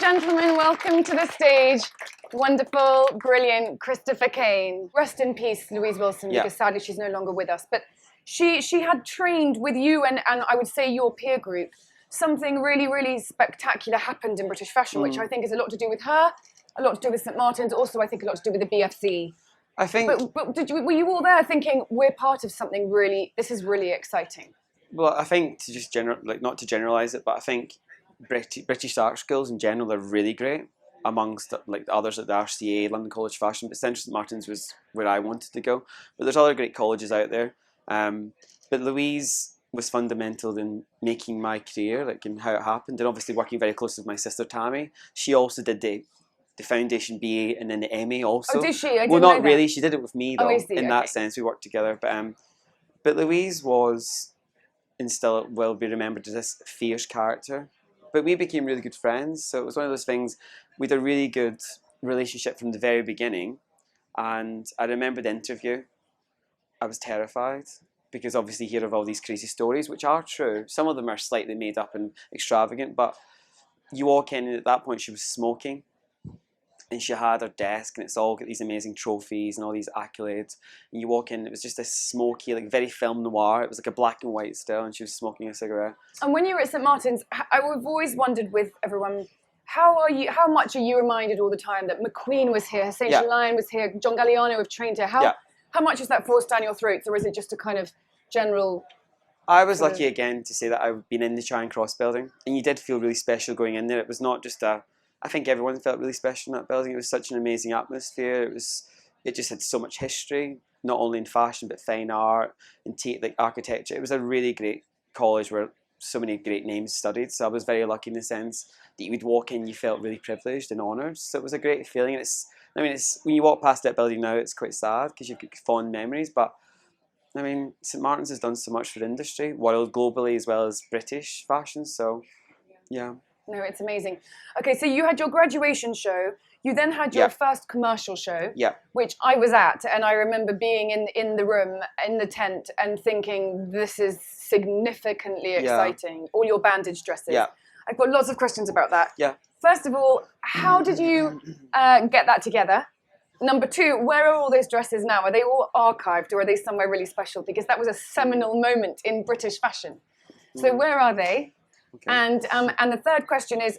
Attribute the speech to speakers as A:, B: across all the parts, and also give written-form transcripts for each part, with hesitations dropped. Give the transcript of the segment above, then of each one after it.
A: gentlemen, welcome to the stage. Wonderful, brilliant Christopher Kane. Rest in peace, Louise Wilson, because sadly she's no longer with us. But she had trained with you and I would say your peer group. Something really, really spectacular happened in British fashion, which I think is a lot to do with her, a lot to do with St. Martin's, also I think a lot to do with the BFC.
B: I think.
A: But were you all there thinking, we're part of something really, this is really exciting?
B: Well, I think to just not to generalise it, but I think British art schools in general are really great, amongst like others at the RCA, London College of Fashion, but Central St Martin's was where I wanted to go. But there's other great colleges out there. But Louise was fundamental in making my career, like in how it happened, and obviously working very closely with my sister Tammy. She also did the foundation BA and then the MA also.
A: Oh, did she? I didn't
B: well,
A: know
B: not
A: that.
B: really. She did it with me though.
A: Oh, I see.
B: In that sense, we worked together. But Louise was, and still will be remembered as this fierce character. But we became really good friends, so it was one of those things. We had a really good relationship from the very beginning, and I remember the interview. I was terrified because obviously you hear of all these crazy stories, which are true. Some of them are slightly made up and extravagant, but you walk in and at that point she was smoking. And she had her desk, and it's all got these amazing trophies and all these accolades. And you walk in, it was just this smoky, like very film noir. It was like a black and white still, and she was smoking a cigarette.
A: And when you were at St. Martin's, I've always wondered with everyone, how much are you reminded all the time that McQueen was here, Saint Lion was here, John Galliano have trained here? How much is that forced down your throats, or is it just a kind of general?
B: I was lucky again to say that I've been in the Charing Cross building, and you did feel really special going in there. It was not just I think everyone felt really special in that building. It was such an amazing atmosphere. It just had so much history, not only in fashion but fine art and like architecture. It was a really great college where so many great names studied. So I was very lucky in the sense that you would walk in, you felt really privileged and honoured. So it was a great feeling. And it's when you walk past that building now, it's quite sad because you've got fond memories. But I mean, St. Martin's has done so much for industry, world globally as well as British fashion. So yeah.
A: No, it's amazing. Okay, so you had your graduation show. You then had your first commercial show, which I was at, and I remember being in the room, in the tent, and thinking, this is significantly exciting. All your bandage dresses. I've got lots of questions about that. First of all, how did you get that together? Number two, where are all those dresses now? Are they all archived, or are they somewhere really special? Because that was a seminal moment in British fashion. So where are they? Okay. And the third question is,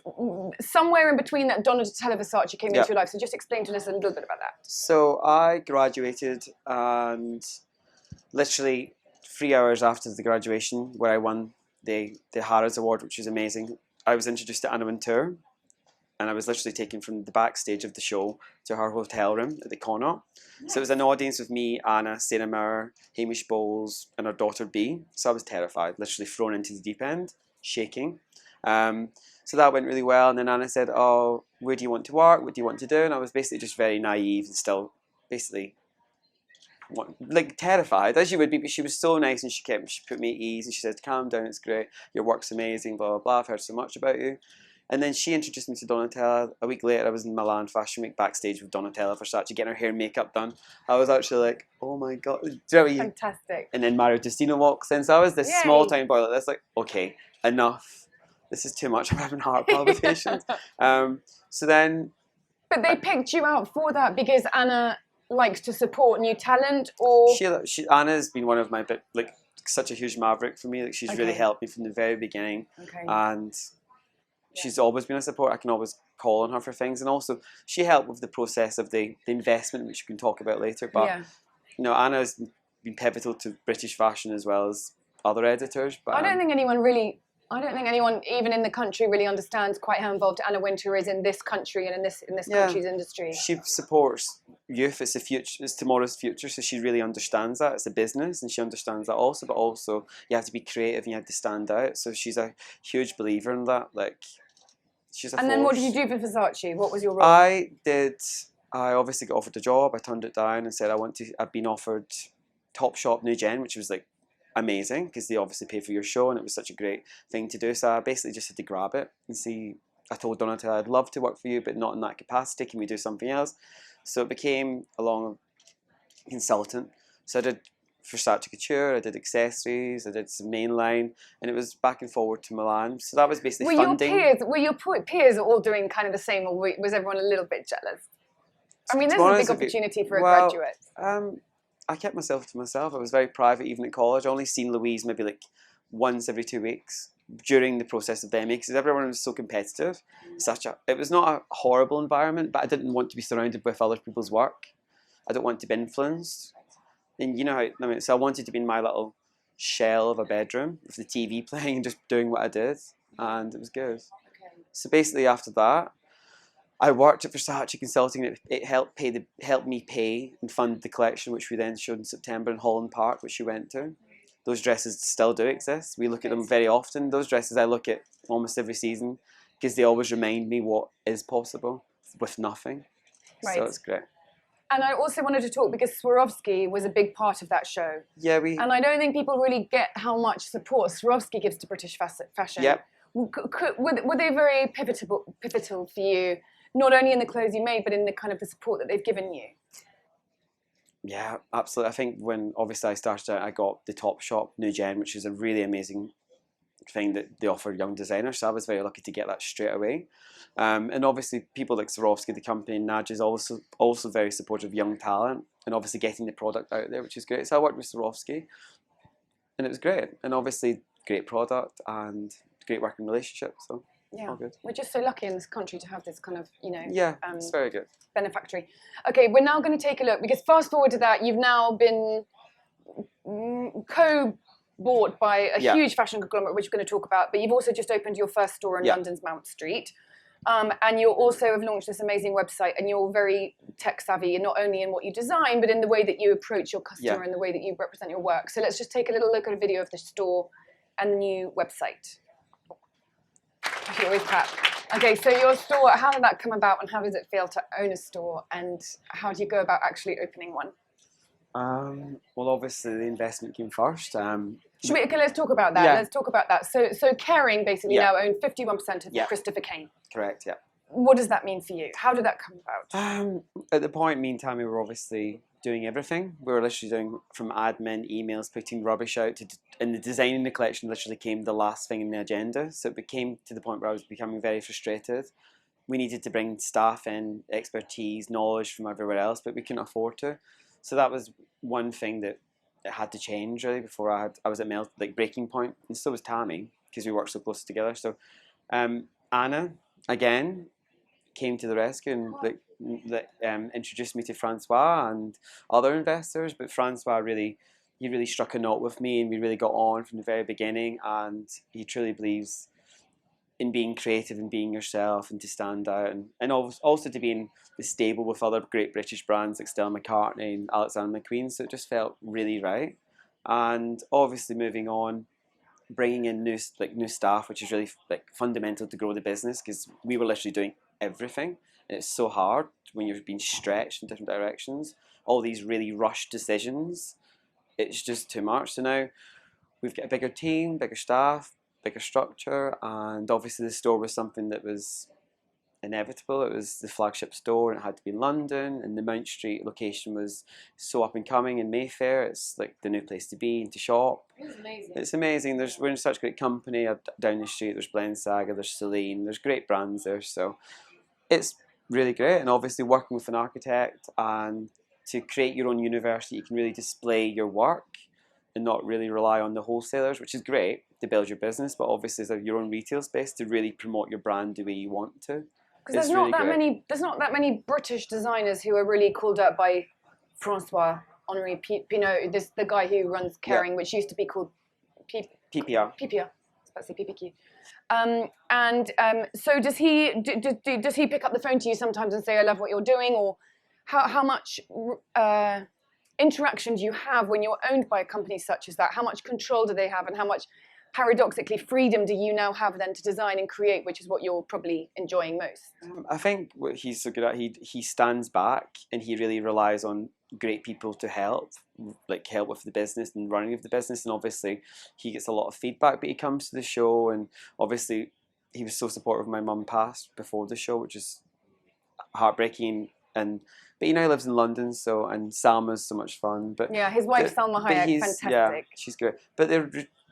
A: somewhere in between that Donatella Versace came into your life, so just explain to us a little bit about that.
B: So I graduated, and literally 3 hours after the graduation, where I won the Harrods Award, which was amazing, I was introduced to Anna Wintour, and I was literally taken from the backstage of the show to her hotel room at the Connaught. So it was an audience with me, Anna, Sarah Moore, Hamish Bowles, and her daughter Bea. So I was terrified, literally thrown into the deep end, shaking. So that went really well, and then Anna said, oh, where do you want to work, what do you want to do? And I was basically just very naive and still basically like terrified, as you would be, but she was so nice, and she put me at ease, and she said, calm down, it's great, your work's amazing, blah blah blah, I've heard so much about you. And then she introduced me to Donatella. A week later I was in Milan Fashion Week backstage with Donatella Versace getting her hair and makeup done. I was actually like, oh my god,
A: fantastic.
B: And then Mario Testino walks in, so I was this small town boy like this, like, okay, enough, this is too much, I'm having heart palpitations. So then,
A: but they picked you out for that because Anna likes to support new talent, or
B: Anna's been one of my such a huge maverick for me. Like she's really helped me from the very beginning, and she's always been a support. I can always call on her for things, and also she helped with the process of the investment, which we can talk about later. But you know, Anna's been pivotal to British fashion as well as other editors. But
A: I don't think anyone even in the country really understands quite how involved Anna Wintour is in this country and in this country's industry.
B: She supports youth. It's the future. It's tomorrow's future. So she really understands that. It's a business, and she understands that also. But also, you have to be creative and you have to stand out. So she's a huge believer in that. Like, she's a force.
A: Then what did you do for Versace? What was your role?
B: I obviously got offered a job. I turned it down and said I've been offered Topshop New Gen, which was like amazing because they obviously pay for your show, and it was such a great thing to do. So I basically just had to grab it and see. I told Donatella I'd love to work for you, but not in that capacity. Can we do something else? So it became a long consultant. So I did Versace Couture, I did accessories, I did some mainline, and it was back and forward to Milan. So that was basically funding.
A: Were your peers all doing kind of the same, or was everyone a little bit jealous? I mean, this is a big opportunity for a graduate.
B: I kept myself to myself. I was very private even at college. I only seen Louise maybe like once every 2 weeks during the process of the MA because everyone was so competitive. It was not a horrible environment, but I didn't want to be surrounded with other people's work. I don't want to be influenced. And you know how, I mean, so I wanted to be in my little shell of a bedroom with the TV playing and just doing what I did, and it was good. Okay. So basically after that, I worked at Versace Consulting, and it helped me pay and fund the collection, which we then showed in September in Holland Park, which you went to. Those dresses still do exist. We look at them very often. Those dresses I look at almost every season because they always remind me what is possible with nothing. Right. So it's great.
A: And I also wanted to talk because Swarovski was a big part of that show.
B: Yeah,
A: and I don't think people really get how much support Swarovski gives to British fashion.
B: Yep.
A: Were they very pivotal for you, not only in the clothes you made, but in the kind of the support that they've given you?
B: Yeah, absolutely. I think when obviously I started out, I got the Top Shop New Gen, which is a really amazing thing that they offer young designers. So I was very lucky to get that straight away. And obviously people like Swarovski, the company, Naj is also very supportive of young talent and obviously getting the product out there, which is great. So I worked with Swarovski and it was great. And obviously great product and great working relationship. So
A: yeah,
B: all good.
A: We're just so lucky in this country to have this kind of,
B: yeah, it's very good.
A: Benefactory. Okay, we're now going to take a look because fast forward to that, you've now been bought by a huge fashion conglomerate, which we're going to talk about, but you've also just opened your first store in London's Mount Street. And you also have launched this amazing website, and you're very tech savvy, and not only in what you design, but in the way that you approach your customer and the way that you represent your work. So let's just take a little look at a video of the store and the new website. You always clap. Okay, so your store, how did that come about, and how does it feel to own a store, and how do you go about actually opening one?
B: Well, obviously the investment came first.
A: Okay, let's talk about that. Let's talk about that. So Kering basically now own 51% of Christopher Kane.
B: Correct, yeah.
A: What does that mean for you? How did that come about?
B: At the point, me and Tammy were obviously doing everything. We were literally doing from admin, emails, putting rubbish out, and the designing the collection literally came the last thing in the agenda. So it became to the point where I was becoming very frustrated. We needed to bring staff in, expertise, knowledge from everywhere else, but we couldn't afford to. So that was one thing that it had to change really before I was at breaking point, and so was Tammy because we worked so close together. So Anna again came to the rescue and introduced me to Francois and other investors. But Francois really struck a note with me, and we really got on from the very beginning. And he truly believes in being creative and being yourself and to stand out and also to be in the stable with other great British brands like Stella McCartney and Alexander McQueen. So it just felt really right. And obviously moving on, bringing in new staff, which is really fundamental to grow the business because we were literally doing everything. And it's so hard when you're being stretched in different directions. All these really rushed decisions, it's just too much. So now we've got a bigger team, bigger staff, bigger structure, and obviously the store was something that was inevitable. It was the flagship store and it had to be in London, and the Mount Street location was so up and coming in Mayfair. It's like the new place to be and to shop.
A: It's amazing.
B: It's amazing. We're in such great company. Down the street there's Balenciaga, there's Celine, there's great brands there, so it's really great. And obviously working with an architect and to create your own universe that you can really display your work and not really rely on the wholesalers, which is great to build your business, but obviously as your own retail space to really promote your brand the way you want to.
A: Because there's not that many British designers who are really called up by Francois Henri Pinault, the guy who runs Kering, which used to be called
B: PPR.
A: PPR. Let's say PPQ. So does he pick up the phone to you sometimes and say, "I love what you're doing," or how much interaction do you have when you're owned by a company such as that? How much control do they have, and how much, paradoxically, freedom do you now have then to design and create, which is what you're probably enjoying most?
B: I think what he's so good at, he stands back and he really relies on great people to help with the business and running of the business, and obviously he gets a lot of feedback, but he comes to the show, and obviously he was so supportive. My mum passed before the show, which is heartbreaking But he now lives in London, so, and Salma's so much fun. But
A: yeah, his wife Salma Hayek, fantastic.
B: Yeah, she's great. But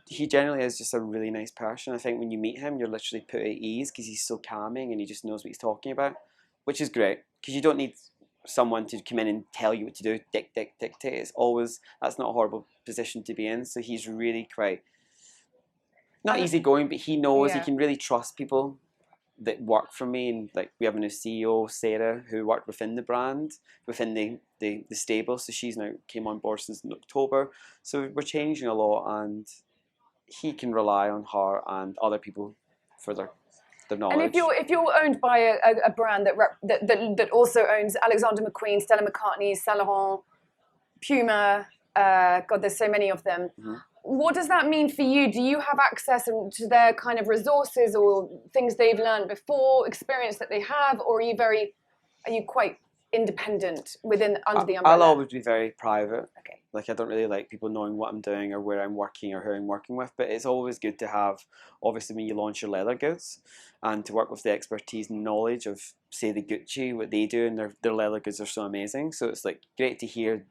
B: he generally is just a really nice person. I think when you meet him, you're literally put at ease because he's so calming and he just knows what he's talking about, which is great because you don't need someone to come in and tell you what to do, dictate. It's always, that's not a horrible position to be in. So he's really quite, not easygoing, but he knows he can really trust people that work for me. And like we have a new CEO, Sarah, who worked within the brand, within the stable. So she's now came on board since October. So we're changing a lot, and he can rely on her and other people for their knowledge.
A: And if you're owned by a brand that also owns Alexander McQueen, Stella McCartney, Saint Laurent, Puma, God, there's so many of them. Mm-hmm. What does that mean for you? Do you have access to their kind of resources or things they've learned before, experience that they have, or are you quite independent under the umbrella?
B: I'll always be very private.
A: Okay.
B: Like I don't really like people knowing what I'm doing or where I'm working or who I'm working with, but it's always good to have, obviously when you launch your leather goods, and to work with the expertise and knowledge of, say, the Gucci, what they do, and their leather goods are so amazing. So it's like great to hear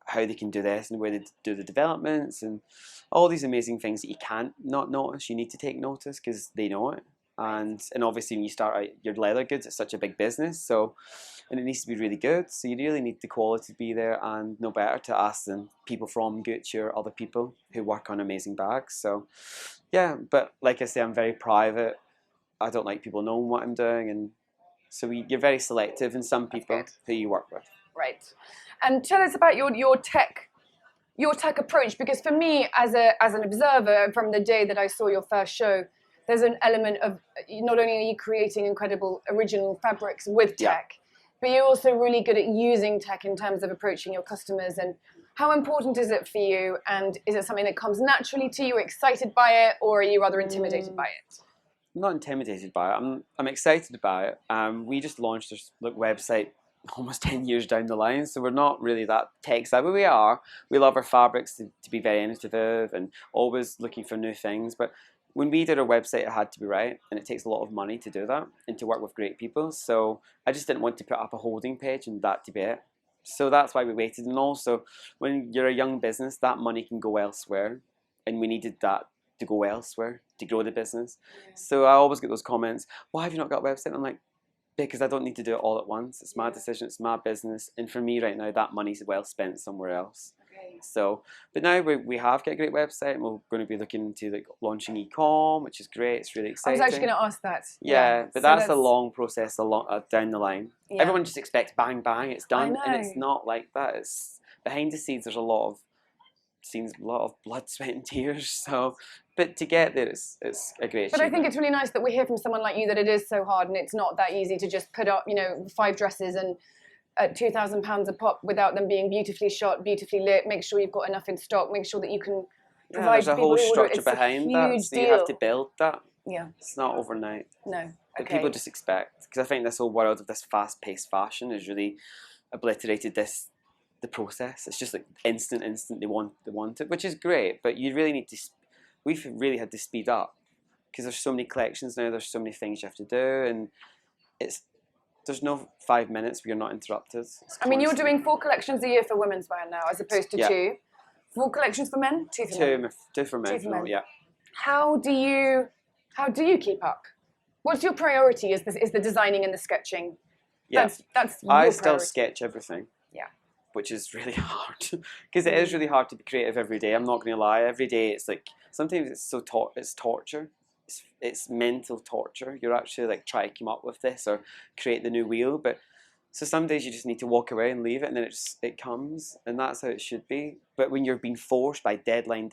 B: how they can do this and where they do the developments and all these amazing things that you can't not notice. You need to take notice because they know it. And obviously when you start out your leather goods, it's such a big business, so, and it needs to be really good, so you really need the quality to be there, and no better to ask than people from Gucci or other people who work on amazing bags. So yeah, but like I say, I'm very private. I don't like people knowing what I'm doing, and so you're very selective in some people who you work with.
A: Right. And tell us about your tech approach, because for me as an observer from the day that I saw your first show, there's an element of not only are you creating incredible original fabrics with tech, but you're also really good at using tech in terms of approaching your customers. And how important is it for you? And is it something that comes naturally to you, excited by it, or are you rather intimidated by it?
B: I'm not intimidated by it. I'm excited about it. We just launched this website almost 10 years down the line, so we're not really that tech savvy. We are. We love our fabrics to be very innovative and always looking for new things. But when we did our website, it had to be right, and it takes a lot of money to do that and to work with great people. So I just didn't want to put up a holding page and that to be it. So that's why we waited. And also, when you're a young business, that money can go elsewhere, and we needed that to go elsewhere to grow the business. Yeah. So I always get those comments, why have you not got a website? I'm like, because I don't need to do it all at once. It's my decision, it's my business, and for me right now, that money's well spent somewhere else. Okay. So, but now we have got a great website, and we're going to be looking into launching e-com, which is great. It's really exciting.
A: I was actually going to ask that.
B: Yeah, but so that's a long process, down the line. Yeah. Everyone just expects bang bang, it's done, and it's not like that. It's behind the scenes. There's a lot of blood, sweat, and tears. So, but to get there, it's a great achievement.
A: But I think it's really nice that we hear from someone like you that it is so hard, and it's not that easy to just put up, 5 dresses and at £2,000 a pop without them being beautifully shot, beautifully lit. Make sure you've got enough in stock. Make sure that you can provide.
B: There's a whole structure behind that, so you have to build that.
A: Yeah,
B: it's not overnight.
A: No,
B: but people just expect, because I think this whole world of this fast-paced fashion has really obliterated the process. It's just like instant. They want it, which is great. But you really need to. We've really had to speed up because there's so many collections now. There's so many things you have to do, and there's no 5 minutes where you're not interrupted.
A: I mean, you're doing 4 collections a year for women's wear now, as opposed to 2. 4 collections for men, 2 for men.
B: 2 for men. Yeah.
A: How do you keep up? What's your priority? Is the designing and the sketching?
B: Yeah.
A: That's your
B: I still
A: priority.
B: sketch everything.
A: Yeah.
B: Which is really hard because it is really hard to be creative every day. I'm not going to lie. Every day it's like sometimes it's it's torture. It's mental torture. You're actually like trying to come up with this or create the new wheel. But so some days you just need to walk away and leave it, and then it comes, and that's how it should be. But when you're being forced by deadline,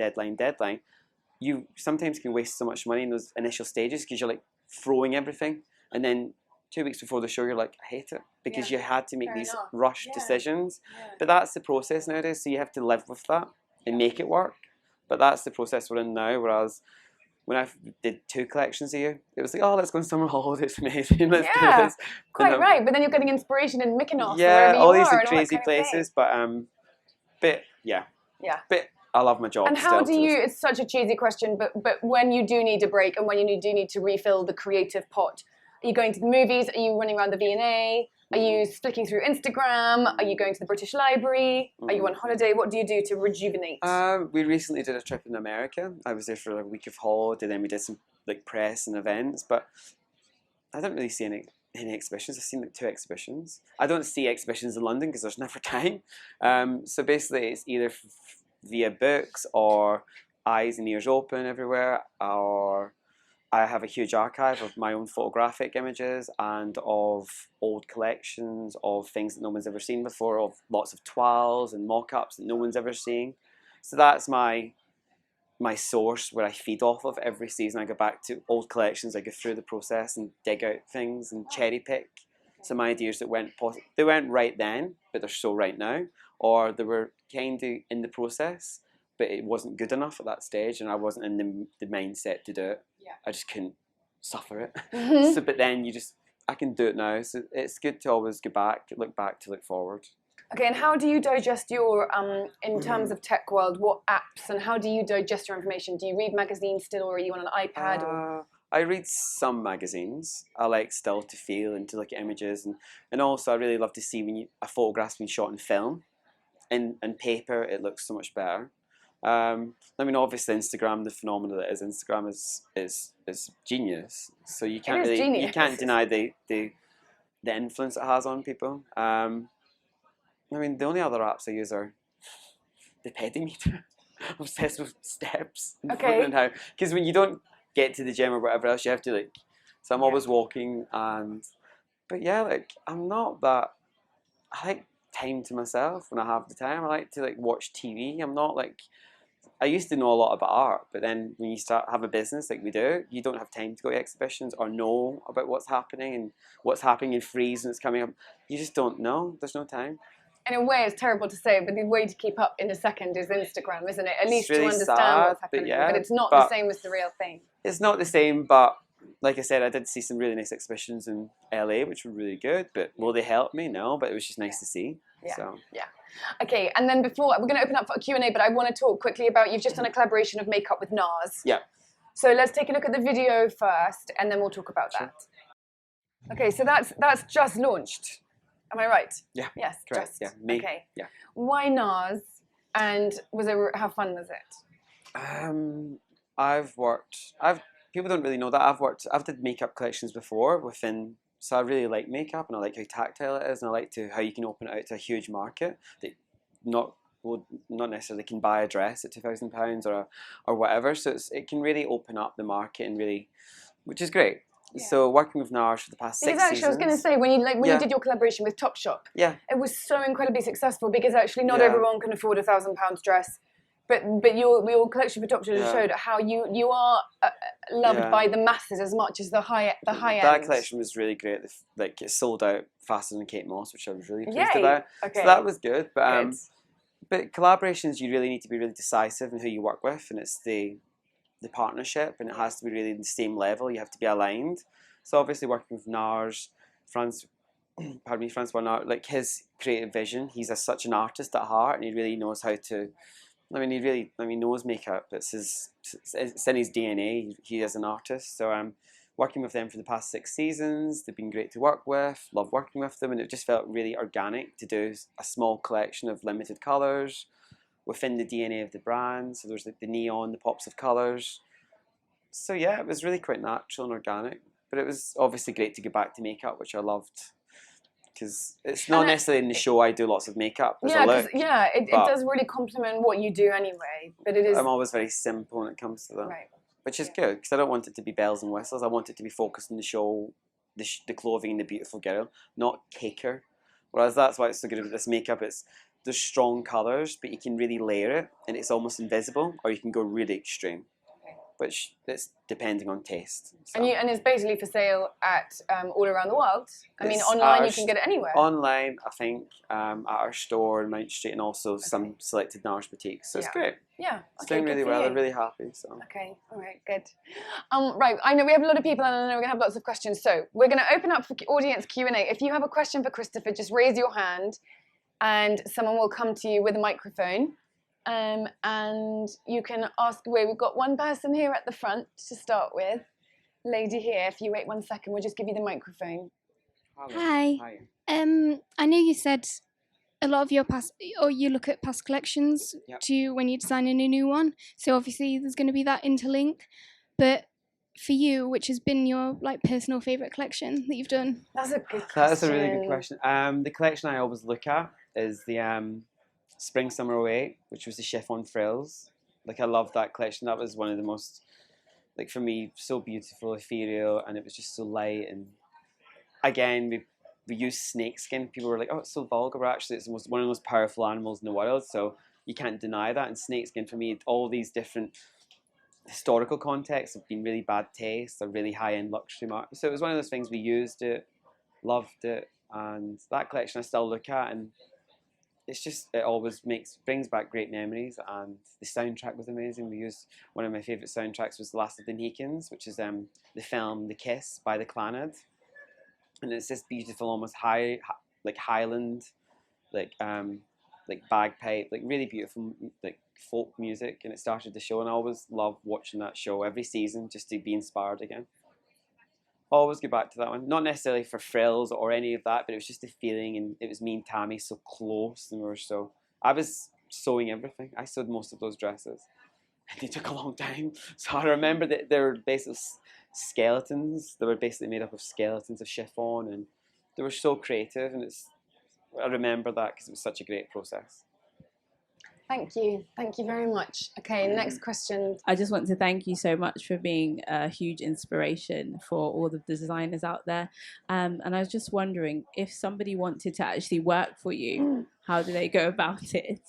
B: you sometimes can waste so much money in those initial stages because you're like throwing everything, and then 2 weeks before the show, you're like, I hate it because you had to make these rushed decisions. Yeah. But that's the process nowadays, so you have to live with that and make it work. But that's the process we're in now, whereas when I did 2 collections a year, it was like, oh, let's go on summer holiday, it's amazing, let's do this.
A: Quite right, but then you're getting inspiration in Mykonos.
B: Yeah, all these crazy places, but yeah. But I love my job.
A: And how do you, it's such a cheesy question, but when you do need a break and when you do need to refill the creative pot, Are you going to the movies? Are you running around the V&A? Are you flicking through Instagram? Are you going to the British Library? Are you on holiday? What do you do to rejuvenate?
B: We recently did a trip in America. I was there for a week of holiday, then we did some like press and events, but I don't really see any exhibitions. I've seen like 2 exhibitions. I don't see exhibitions in London because there's never time. So basically it's either via books or eyes and ears open everywhere, or I have a huge archive of my own photographic images and of old collections of things that no one's ever seen before, of lots of toiles and mock-ups that no one's ever seen. So that's my source where I feed off of every season. I go back to old collections, I go through the process and dig out things and cherry pick some ideas that they weren't right then, but they're so right now, or they were kind of in the process, but it wasn't good enough at that stage, and I wasn't in the mindset to do it.
A: Yeah.
B: I just couldn't suffer it. So, but then I can do it now. So it's good to always go back, to look forward.
A: Okay, and how do you digest your, in terms of tech world, what apps, and how do you digest your information? Do you read magazines still, or are you on an iPad?
B: I read some magazines. I like still to feel and to look at images, and also I really love to see when a photograph's been shot in film. In paper, it looks so much better. I mean, obviously, Instagram, the phenomenon that is Instagram is is genius. So you can't deny the influence it has on people. I mean, the only other apps I use are the pedimeter. I'm obsessed with steps.
A: Okay.
B: And how, because when you don't get to the gym or whatever else, you have to like. So I'm always walking, but yeah, like I'm not that. I like time to myself when I have the time. I like to like watch TV. I'm not like. I used to know a lot about art, but then when you have a business like we do, you don't have time to go to exhibitions or know about what's happening in Frieze and it's coming up. You just don't know. There's no time.
A: In a way, it's terrible to say, but the way to keep up in a second is Instagram, isn't it? At least
B: really
A: to understand
B: sad,
A: what's happening. But it's not
B: the
A: same as the real thing.
B: It's not the same, but like I said, I did see some really nice exhibitions in LA, which were really good. But will they help me? No, but it was just nice to see.
A: Yeah.
B: So.
A: Yeah. Okay, and then we're going to open up for a Q&A, but I want to talk quickly about, you've just done a collaboration of makeup with NARS.
B: Yeah.
A: So let's take a look at the video first, and then we'll talk about that. Okay, so that's just launched. Am I right?
B: Yeah.
A: Yes.
B: Correct.
A: Just.
B: Yeah. Me.
A: Okay.
B: Yeah.
A: Why NARS? And how fun was it?
B: People don't really know that I've did makeup collections before so I really like makeup and I like how tactile it is and I like how you can open it out to a huge market that not necessarily can buy a dress at £2,000 or whatever. So it can really open up the market and really, which is great. Yeah. So working with NARS for the past 6 seasons.
A: I was going to say, when you did your collaboration with Topshop, it was so incredibly successful because actually not everyone can afford a £1,000 dress. But your collection for Topshop showed how you are loved by the masses as much as the high end.
B: That collection was really great. Like it sold out faster than Kate Moss, which I was really pleased about.
A: Okay.
B: So that was good. But collaborations, you really need to be really decisive in who you work with, and it's the partnership, and it has to be really the same level. You have to be aligned. So obviously working with NARS, Francois NARS, like his creative vision, he's such an artist at heart, and he really knows how to. He knows makeup. It's in his DNA. He is an artist. So I'm working with them for the past 6 seasons. They've been great to work with. Love working with them, and it just felt really organic to do a small collection of limited colours within the DNA of the brand. So there's like the neon, the pops of colours. So yeah, it was really quite natural and organic. But it was obviously great to get back to makeup, which I loved. Because it's not necessarily in the show I do lots of makeup as a look.
A: It does really complement what you do anyway. But it is.
B: I'm always very simple when it comes to that. Right. Which is good, because I don't want it to be bells and whistles. I want it to be focused on the show, the clothing and the beautiful girl, not cake her. Whereas that's why it's so good about this makeup. There's strong colours, but you can really layer it, and it's almost invisible, or you can go really extreme. Which it's depending on taste. So.
A: And it's basically for sale at all around the world. I mean, online you can get it anywhere.
B: Online, I think, at our store in Mount Street, and also some selected NARS boutiques. So it's great.
A: Yeah.
B: It's doing really well. I'm really happy. So.
A: Okay. All right. Good. Right. I know we have a lot of people, and I know we're gonna have lots of questions. So we're gonna open up for audience Q&A. If you have a question for Christopher, just raise your hand, and someone will come to you with a microphone. And you can ask away. We've got one person here at the front to start with. lady here. If you wait 1 second, we'll just give you the microphone.
C: Hi. I know you said a lot of your past, or you look at past collections to when you're designing a new one. So obviously there's going to be that interlink. But for you, which has been your like personal favorite collection that you've done?
A: That's a good question.
B: That's a really good question. The collection I always look at is the Spring Summer '08, which was the chiffon frills. Like I love that collection. That was one of the most, like for me, so beautiful, ethereal, and it was just so light. And again, we used snakeskin. People were like, "Oh, it's so vulgar," but actually, it's one of the most powerful animals in the world. So you can't deny that. And snakeskin, for me, all these different historical contexts have been really bad taste or really high-end luxury market. So it was one of those things we used it, loved it, and that collection I still look at, and it's just, it always brings back great memories. And the soundtrack was amazing. We used, one of my favourite soundtracks was The Last of the Mohicans, which is the film The Kiss by the Clannad. And it's this beautiful, almost Highland, like bagpipe, like really beautiful, like folk music. And it started the show, and I always love watching that show every season just to be inspired again. Always go back to that one. Not necessarily for frills or any of that, but it was just a feeling, and it was me and Tammy so close, and I was sewing everything. I sewed most of those dresses, and they took a long time. So I remember that they were basically skeletons. They were basically made up of skeletons of chiffon, and they were so creative, and I remember that because it was such a great process.
A: Thank you very much. Okay, next question.
D: I just want to thank you so much for being a huge inspiration for all of the designers out there. And I was just wondering, if somebody wanted to actually work for you, how do they go about it?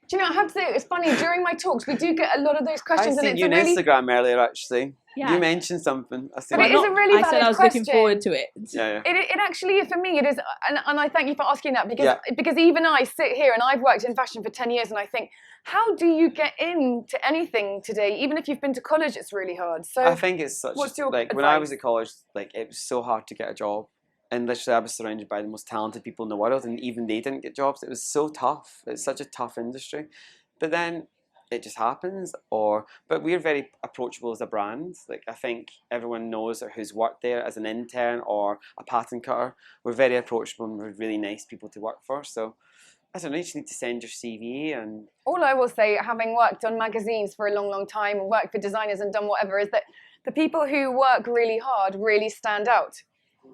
A: Do you know, I have to say, it's funny, during my talks, we do get a lot of those questions.
B: I seen you on Instagram earlier, actually.
D: Yeah.
A: You
B: mentioned something.
A: But it is a really valid question.
D: I said I was looking forward to it.
B: Yeah.
A: It actually, for me, it is, and I thank you for asking that, because even I sit here and I've worked in fashion for 10 years, and I think, how do you get into anything today? Even if you've been to college, it's really hard. So
B: I think it's such,
A: what's your
B: like,
A: advice?
B: when I was at college, like, it was so hard to get a job. And literally, I was surrounded by the most talented people in the world, and even they didn't get jobs. It was so tough. It's such a tough industry. But then it just happens. But we're very approachable as a brand. Like, I think everyone knows who's worked there as an intern or a pattern cutter. We're very approachable, and we're really nice people to work for. So I don't know, you just need to send your CV. And
A: all I will say, having worked on magazines for a long, long time, and worked for designers and done whatever, is that the people who work really hard really stand out.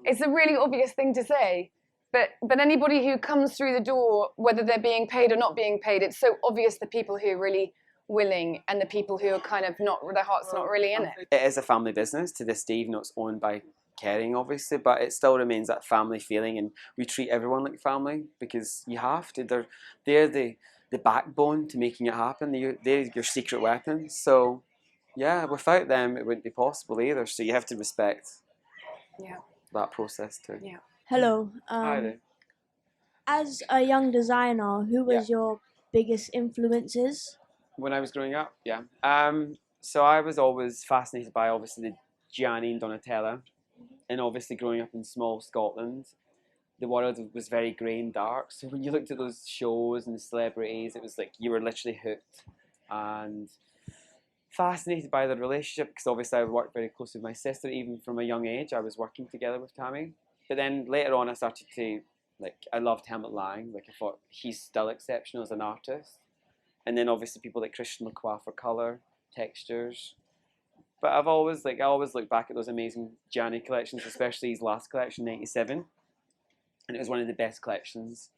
A: It's a really obvious thing to say, but anybody who comes through the door, whether they're being paid or not being paid, it's so obvious the people who are really willing and the people who are kind of not, their heart's not really in it.
B: It is a family business to this day, even though it's owned by Kering, obviously, but it still remains that family feeling, and we treat everyone like family because you have to. They're the backbone to making it happen. They're your secret weapon. So yeah, without them, it wouldn't be possible either. So you have to respect that process too.
A: Yeah.
C: Hello.
B: Hi there.
C: As a young designer, who was your biggest influences?
B: When I was growing up, so I was always fascinated by, obviously, the Gianni and Donatella. And obviously growing up in small Scotland, the world was very grey and dark. So when you looked at those shows and the celebrities, it was like you were literally hooked and fascinated by their relationship, because obviously I worked very closely with my sister. Even from a young age, I was working together with Tammy. But then later on, I started to, I loved Helmut Lang. I thought he's still exceptional as an artist. And then obviously people like Christian Lacroix for colour, textures. But I always look back at those amazing Gianni collections, especially his last collection, 97. And it was one of the best collections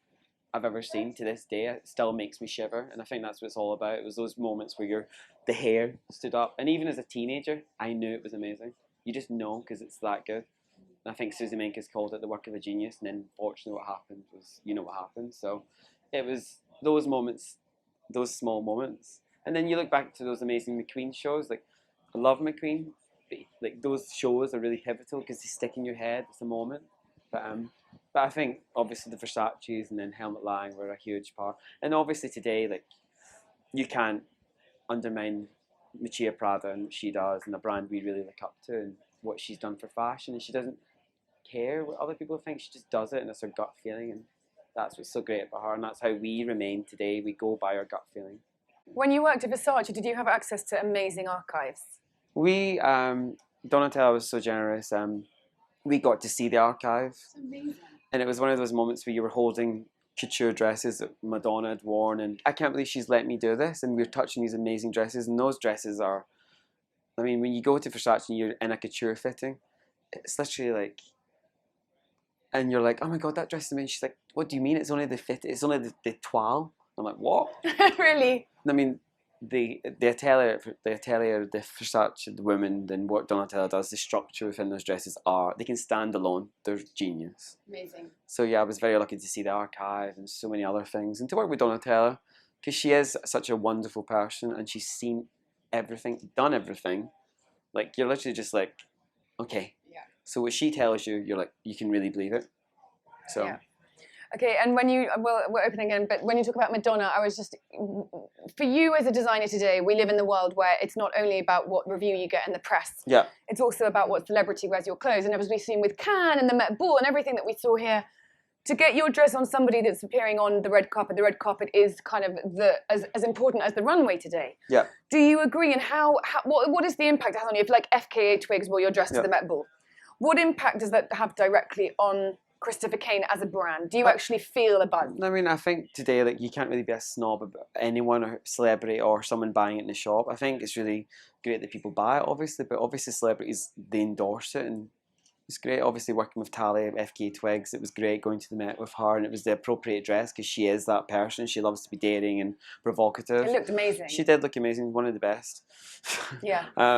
B: I've ever seen to this day. It still makes me shiver. And I think that's what it's all about. It was those moments where the hair stood up. And even as a teenager, I knew it was amazing. You just know because it's that good. And I think Susie Menkes called it the work of a genius. And then fortunately what happened was, you know what happened. So it was those moments, those small moments. And then you look back to those amazing McQueen shows. I love McQueen, but those shows are really pivotal because they stick in your head. It's a moment. But I think obviously the Versace's and then Helmut Lang were a huge part. And obviously today, you can't undermine Lucia Prada and what she does, and a brand we really look up to, and what she's done for fashion. And she doesn't care what other people think. She just does it, and it's her gut feeling. And that's what's so great about her. And that's how we remain today. We go by our gut feeling.
A: When you worked at Versace, did you have access to amazing archives?
B: We Donatella was so generous. We got to see the archive. And it was one of those moments where you were holding couture dresses that Madonna had worn, and I can't believe she's let me do this, and we're touching these amazing dresses, and those dresses are, I mean, when you go to Versace and you're in a couture fitting, it's literally like, and you're like, oh my god, that dress is amazing. She's like, what do you mean? It's only the fit, it's only the toile. I'm like, what?
A: Really?
B: I mean, the atelier, the Versace, the women, then what Donatella does, the structure within those dresses they can stand alone. They're genius.
A: Amazing.
B: So yeah, I was very lucky to see the archive and so many other things, and to work with Donatella, because she is such a wonderful person, and she's seen everything, done everything. Like, you're literally just like, okay.
A: Yeah.
B: So what she tells you, you're like, you can really believe it. So.
A: Yeah. Okay, and when you, well, we're opening again, but when you talk about Madonna, I was just, for you as a designer today, we live in the world where it's not only about what review you get in the press.
B: Yeah.
A: It's also about what celebrity wears your clothes. And as we've seen with Cannes and the Met Ball and everything that we saw here, to get your dress on somebody that's appearing on the red carpet is kind of as important as the runway today.
B: Yeah.
A: Do you agree? And what is the impact it has on you? If like FKA Twigs wore your dress to the Met Ball, what impact does that have directly on Christopher Kane as a brand? Do you actually feel a buzz?
B: I mean, I think today, like, you can't really be a snob about anyone or celebrity or someone buying it in the shop. I think it's really great that people buy it, obviously, but obviously celebrities, they endorse it, and it's great. Obviously, working with Tally, FK Twigs, it was great going to the Met with her, and it was the appropriate dress because she is that person. She loves to be daring and provocative.
A: It looked amazing.
B: She did look amazing, one of the best.
A: Yeah.
B: but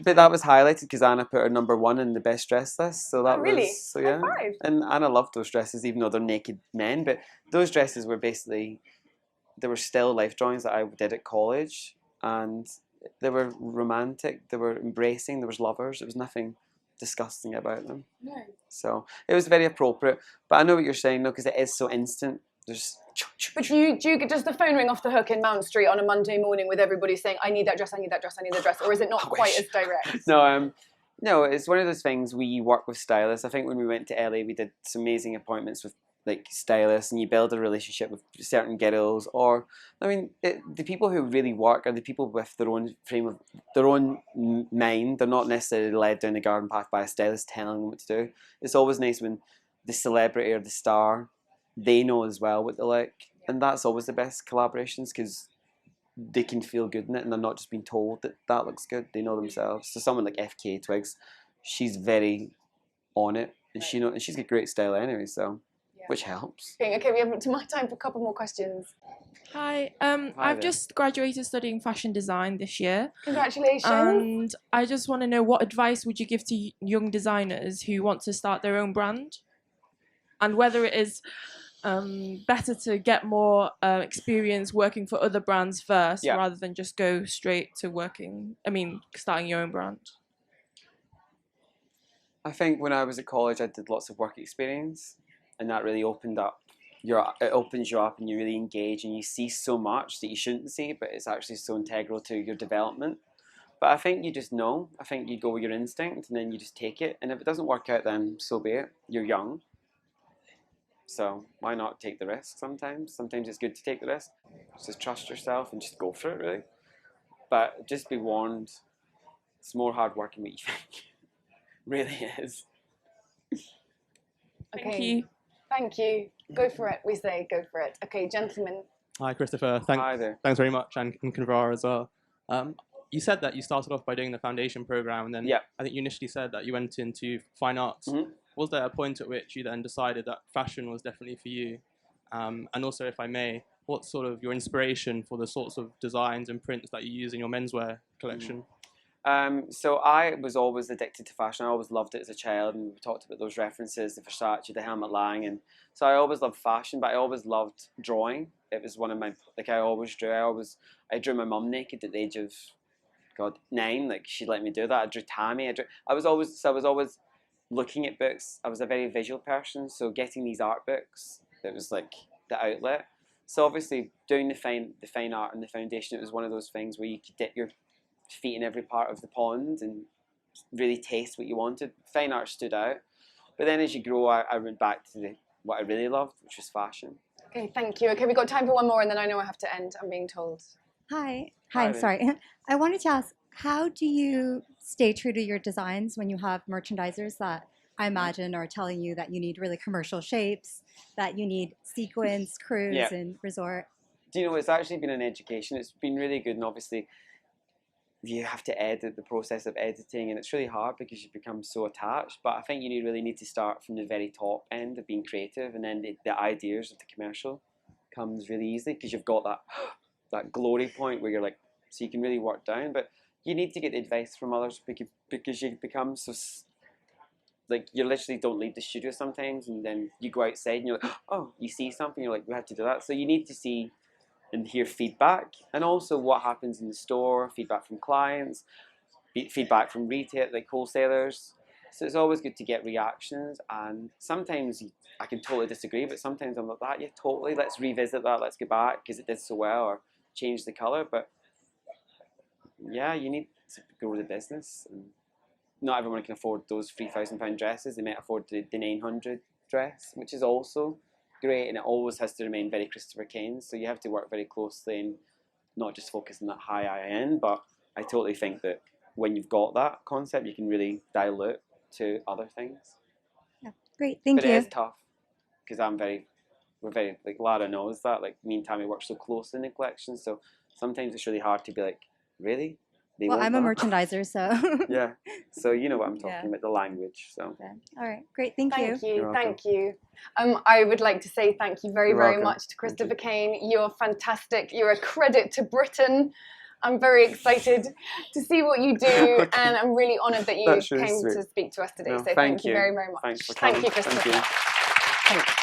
B: that was highlighted because Anna put her #1 in the best dress list. So that
A: really?
B: was so yeah.
A: High five.
B: And Anna loved those dresses, even though they're naked men. But those dresses were basically, they were still life drawings that I did at college, and they were romantic. They were embracing. There was lovers. There was nothing disgusting about them.
A: No.
B: So it was very appropriate. But I know what you're saying, though, because it is so instant. There's.
A: But does the phone ring off the hook in Mount Street on a Monday morning with everybody saying, I need that dress, I need that dress, I need that dress, or is it not quite as direct?
B: No, it's one of those things we work with stylists. I think when we went to LA, we did some amazing appointments with like stylists, and you build a relationship with certain girls. Or, I mean, the people who really work are the people with their own frame of, their own mind. They're not necessarily led down the garden path by a stylist telling them what to do. It's always nice when the celebrity or the star, they know as well what they like. And that's always the best collaborations, because they can feel good in it and they're not just being told that that looks good. They know themselves. So someone like FK Twigs, she's very on it, and she's got great style anyway, so which helps.
A: Okay, we have time for a couple more questions.
E: Hi, I've just graduated studying fashion design this year.
A: Congratulations.
E: And I just want to know, what advice would you give to young designers who want to start their own brand? And whether it is better to get more experience working for other brands first, rather than just go straight to starting your own brand.
B: I think when I was at college, I did lots of work experience, and that really opened up. It opens you up, and you really engage, and you see so much that you shouldn't see, but it's actually so integral to your development. But I think you just know. I think you go with your instinct, and then you just take it. And if it doesn't work out, then so be it. You're young. So why not take the risk sometimes? Sometimes it's good to take the risk. Just trust yourself and just go for it, really. But just be warned, it's more hard work than what you think. Really is.
E: Thank you.
A: Thank you. Go for it, we say, go for it. Okay, gentlemen.
F: Hi, Christopher.
B: Hi there.
F: Thanks very much, and Kanvara as well. You said that you started off by doing the foundation program, and then I think you initially said that you went into fine arts. Mm-hmm. Was there a point at which you then decided that fashion was definitely for you? And also, if I may, what's sort of your inspiration for the sorts of designs and prints that you use in your menswear collection?
B: So I was always addicted to fashion. I always loved it as a child, and we talked about those references, the Versace, the Helmut Lang, and so I always loved fashion, but I always loved drawing. It was one of my, like, I always drew. I drew my mum naked at the age of, 9. Like, she let me do that. I drew Tammy. I was always looking at books. I was a very visual person, so getting these art books, it was like the outlet. So obviously doing the fine art and the foundation, it was one of those things where you could dip your feet in every part of the pond and really taste what you wanted. Fine art stood out. But then as you grow, I went back to what I really loved, which was fashion.
A: Okay, thank you. Okay, we've got time for one more, and then I know I have to end, I'm being told.
G: Hi, sorry. I wanted to ask, how do you stay true to your designs when you have merchandisers that I imagine are telling you that you need really commercial shapes, that you need sequins, cruise, and resort?
B: Do you know, it's actually been an education. It's been really good, and obviously you have to edit, the process of editing, and it's really hard because you become so attached. But I think you really need to start from the very top end of being creative, and then the ideas of the commercial comes really easily because you've got that glory point where you're like, so you can really work down. But you need to get advice from others because you become so, like, you literally don't leave the studio sometimes, and then you go outside and you're like, oh, you see something, you're like, we have to do that. So you need to see and hear feedback, and also what happens in the store, feedback from clients, feedback from retail, like wholesalers. So it's always good to get reactions, and sometimes I can totally disagree, but sometimes I'm like, that, yeah, totally, let's revisit that, let's go back because it did so well, or change the colour. But yeah, you need to grow the business, and not everyone can afford those £3,000 dresses. They might afford the 900 dress, which is also great, and it always has to remain very Christopher Kane. So you have to work very closely and not just focus on that high end. But I totally think that when you've got that concept, you can really dilute to other things.
G: Yeah, great, thank you.
B: But it is tough because we're very, like Lara knows that, like me and Tammy work so closely in the collection, so sometimes it's really hard to be like, really?
G: Well, I'm a merchandiser, so.
B: Yeah, so you know what I'm talking about, the language. So.
G: Okay. All right, great, thank you.
A: Thank you. I would like to say thank you very, very much to Christopher Kane. You're fantastic. You're a credit to Britain. I'm very excited to see what you do, and I'm really honoured that you came to speak to us today. So thank you very, very much.
B: Thanks for
A: coming.
B: Thank you, Christopher. Thank you.